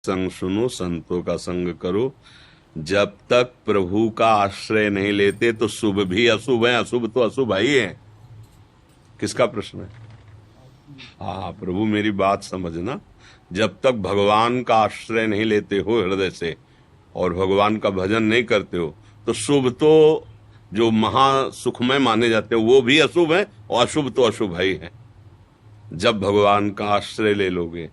संग सुनो, संतों का संग करो। जब तक प्रभु का आश्रय नहीं लेते तो शुभ भी अशुभ है, अशुभ तो अशुभ ही है। किसका प्रश्न है? हाँ प्रभु, मेरी बात समझना। जब तक भगवान का आश्रय नहीं लेते हो हृदय से और भगवान का भजन नहीं करते हो तो शुभ तो जो महा सुखमय माने जाते हो वो भी अशुभ है और अशुभ तो अशुभ ही है। जब भगवान का आश्रय ले लोगे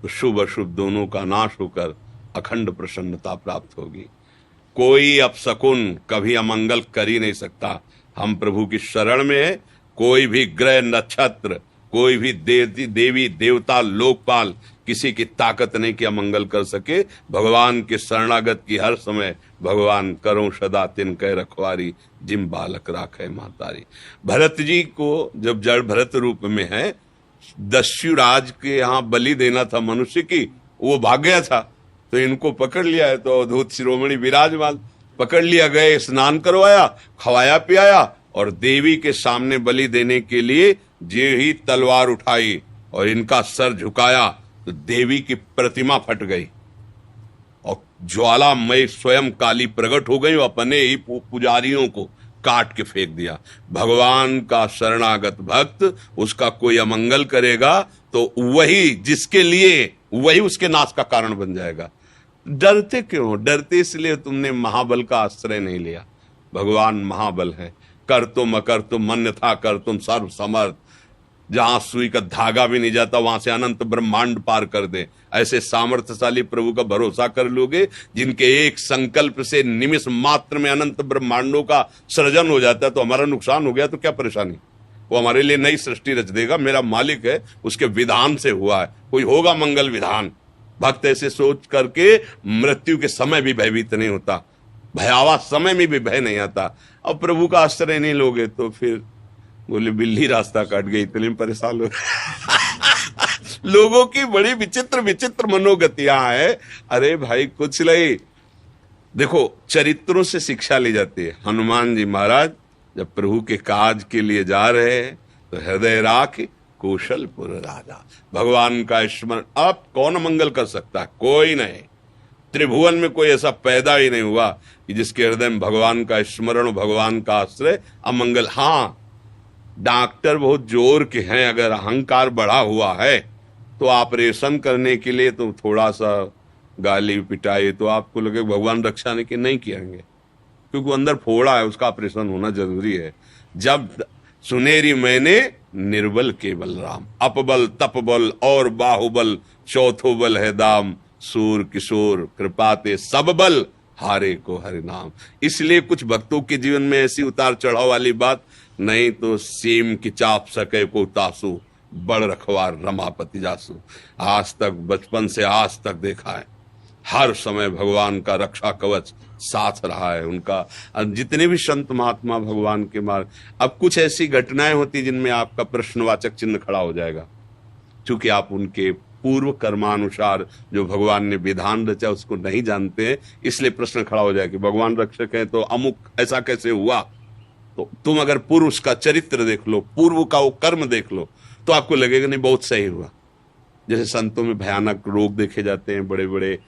तो शुभ अशुभ दोनों का नाश होकर अखंड प्रसन्नता प्राप्त होगी। कोई अपशकुन कभी अमंगल कर ही नहीं सकता। हम प्रभु की शरण में है। कोई भी ग्रह नक्षत्र, कोई भी देवी देवता लोकपाल किसी की ताकत नहीं कि अमंगल कर सके। भगवान के शरणागत की हर समय भगवान करो सदा तिन कह रखवारी, जिम बालक राखे मातारी। भरत जी को जब जड़ भरत रूप में है, दस्युराज के यहाँ बलि देना था मनुष्य की, वो भाग गया था तो इनको पकड़ लिया है। तो अवधूत शिरोमणि विराजमान पकड़ लिया, गए, स्नान करवाया, खवाया पियाया और देवी के सामने बलि देने के लिए जे ही तलवार उठाई और इनका सर झुकाया तो देवी की प्रतिमा फट गई और ज्वालामय स्वयं काली प्रकट हो गई और अपने ही पुजारियों को काट के फेंक दिया। भगवान का शरणागत भक्त उसका कोई अमंगल करेगा तो वही जिसके लिए वही उसके नाश का कारण बन जाएगा। डरते क्यों? डरते इसलिए तुमने महाबल का आश्रय नहीं लिया। भगवान महाबल है। कर तुम अकर तुम अन्यथा कर तुम सर्व समर्थ। जहां सुई का धागा भी नहीं जाता वहां से अनंत ब्रह्मांड पार कर दे। ऐसे सामर्थ्यशाली प्रभु का भरोसा कर लोगे जिनके एक संकल्प से निमिष मात्र में अनंत ब्रह्मांडों का सृजन हो जाता है। तो हमारा नुकसान हो गया तो क्या परेशानी? वो हमारे लिए नई सृष्टि रच देगा। मेरा मालिक है, उसके विधान से हुआ है। कोई होगा मंगल विधान। भक्त ऐसे सोच करके मृत्यु के समय भी भयभीत नहीं होता, भयावह समय में भी भय नहीं आता। अब प्रभु का आश्रय नहीं लोगे तो फिर बोले बिल्ली रास्ता काट गई, इतने परेशान हो लोगों की बड़ी विचित्र विचित्र मनोगतियां हैं। अरे भाई कुछ नहीं। देखो, चरित्रों से शिक्षा ली जाती है। हनुमान जी महाराज जब प्रभु के काज के लिए जा रहे हैं तो हृदय राख कौशलपुर राजा। भगवान का स्मरण अब कौन मंगल कर सकता है? कोई नहीं। त्रिभुवन में कोई ऐसा पैदा ही नहीं हुआ कि जिसके हृदय में भगवान का स्मरण, भगवान का आश्रय अमंगल। हाँ, डॉक्टर बहुत जोर के हैं, अगर अहंकार बढ़ा हुआ है तो ऑपरेशन करने के लिए तो थोड़ा सा गाली पिटाई तो आपको लगे भगवान रक्षा नहीं किएंगे, क्योंकि वो अंदर फोड़ा है, उसका ऑपरेशन होना जरूरी है। जब सुनेरी मैंने निर्बल केवल राम, अपबल तपबल और बाहुबल चौथो बल है दाम, सूर किशोर कृपाते सब बल हारे को हरि नाम। इसलिए कुछ भक्तों के जीवन में ऐसी उतार चढ़ाव वाली बात नहीं तो सीम की चाप सके को तासु, बड़ रखवार रमापति जासु। आज तक बचपन से आज तक देखा है, हर समय भगवान का रक्षा कवच साथ रहा है उनका। जितने भी संत महात्मा भगवान के मार्ग। अब कुछ ऐसी घटनाएं होती जिनमें आपका प्रश्नवाचक चिन्ह खड़ा हो जाएगा, क्योंकि आप उनके पूर्व कर्मानुसार जो भगवान ने विधान रचा उसको नहीं जानते हैं। इसलिए प्रश्न खड़ा हो जाए कि भगवान रक्षक है तो अमुक ऐसा कैसे हुआ। तो तुम अगर पूर्व उसका चरित्र देख लो, पूर्व का वो कर्म देख लो, तो आपको लगेगा नहीं बहुत सही हुआ। जैसे संतों में भयानक रोग देखे जाते हैं, बड़े बड़े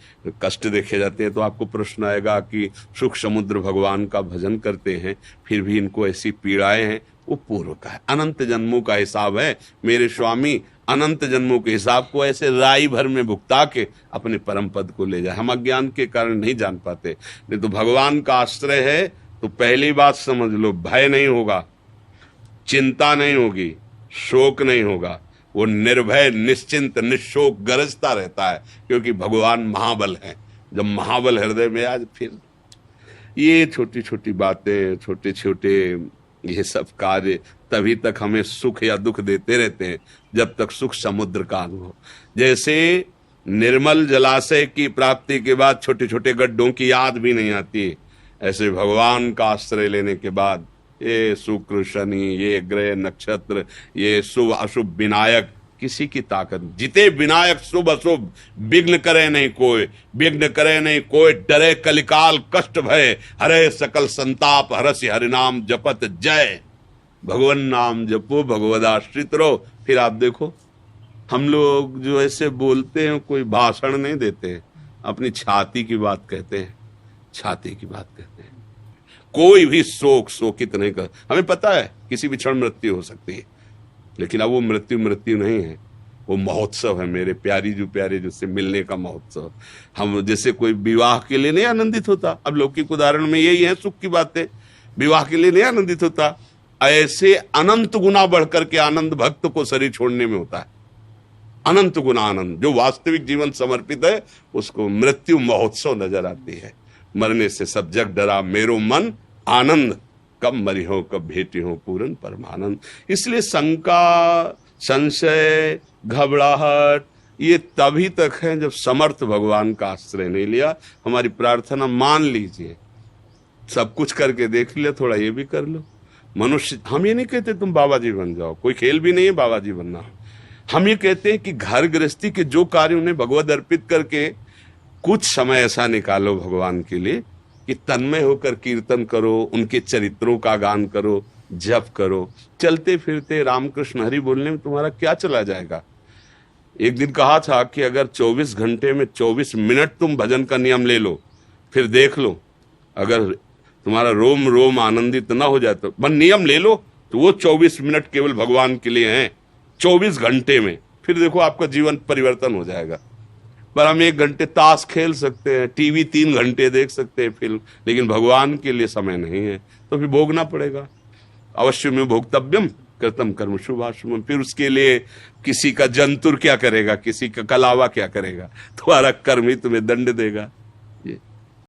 कष्ट देखे जाते हैं, तो आपको प्रश्न आएगा कि सुख समुद्र भगवान का भजन करते हैं फिर भी इनको ऐसी पीड़ाएं हैं। वो पूर्व का है, अनंत जन्मों का हिसाब है। मेरे स्वामी अनंत जन्मों के हिसाब को ऐसे राई भर में भुगता के अपने परम पद को ले जाए। हम अज्ञान के कारण नहीं जान पाते। नहीं तो भगवान का आश्रय है तो पहली बात समझ लो, भय नहीं होगा, चिंता नहीं होगी, शोक नहीं होगा। वो निर्भय निश्चिंत निशोक गरजता रहता है, क्योंकि भगवान महाबल है। जब महाबल हृदय में आज फिर ये छोटी छोटी बातें, छोटे छोटे ये सब कार्य तभी तक हमें सुख या दुख देते रहते हैं जब तक सुख समुद्र का अनुभव। जैसे निर्मल जलाशय की प्राप्ति के बाद छोटे छोटे गड्ढों की याद भी नहीं आती, ऐसे भगवान का आश्रय लेने के बाद ये शुक्र शनि, ये ग्रह नक्षत्र, ये शुभ अशुभ विनायक, किसी की ताकत। जिते विनायक शुभ अशुभ, विघ्न करे नहीं कोई, विघ्न करे नहीं कोई, डरे कलिकाल कष्ट भय, हरे सकल संताप हरसि हरिनाम जपत जय। भगवान नाम जपो, भगवदाश्रित रहो। फिर आप देखो हम लोग जो ऐसे बोलते हैं, कोई भाषण नहीं देते हैं, अपनी छाती की बात कहते हैं, छाती की बात कहते हैं। कोई भी शोकित नहीं कर, हमें पता है किसी भी क्षण मृत्यु हो सकती है, लेकिन अब वो मृत्यु नहीं है, वो महोत्सव है मेरे प्यारी जो प्यारे जिससे मिलने का महोत्सव। हम जैसे कोई विवाह के लिए नहीं आनंदित होता, अब लौकिक उदाहरण में यही है, सुख की बातें, विवाह के लिए नहीं आनंदित होता, ऐसे अनंत गुना बढ़कर के आनंद भक्त को शरीर छोड़ने में होता है। अनंत गुना आनंद, जो वास्तविक जीवन समर्पित है उसको मृत्यु महोत्सव नजर आती है। मरने से सब जग डरा मेरो मन आनंद, कब मरी हो कब भेटी हो पूर्ण परमानंद। इसलिए शंका, संशय, घबराहट ये तभी तक है जब समर्थ भगवान का आश्रय नहीं लिया। हमारी प्रार्थना मान लीजिए, सब कुछ करके देख लिया, थोड़ा ये भी कर लो। मनुष्य, हम ये नहीं कहते तुम बाबा जी बन जाओ, कोई खेल भी नहीं है बाबा जी बनना। हम ये कहते हैं कि घर गृहस्थी के जो कार्य उन्हें भगवत अर्पित करके कुछ समय ऐसा निकालो भगवान के लिए कि तन्मय होकर कीर्तन करो, उनके चरित्रों का गान करो, जप करो। चलते फिरते रामकृष्ण हरि बोलने में तुम्हारा क्या चला जाएगा। एक दिन कहा था कि अगर 24 घंटे में 24 मिनट तुम भजन का नियम ले लो, फिर देख लो, अगर तुम्हारा रोम रोम आनंदित ना हो जाए तो बस नियम ले लो, तो वो 24 मिनट केवल भगवान के लिए हैं 24 घंटे में, फिर देखो आपका जीवन परिवर्तन हो जाएगा। पर हम 1 घंटे ताश खेल सकते हैं, टीवी 3 घंटे देख सकते हैं फिल्म, लेकिन भगवान के लिए समय नहीं है, तो फिर भोगना पड़ेगा। अवश्य में भोक्तव्यम कृतम कर्म शुभाशुभम। फिर उसके लिए किसी का जंतुर क्या करेगा, किसी का कलावा क्या करेगा, तुम्हारा कर्म ही तुम्हें दंड देगा।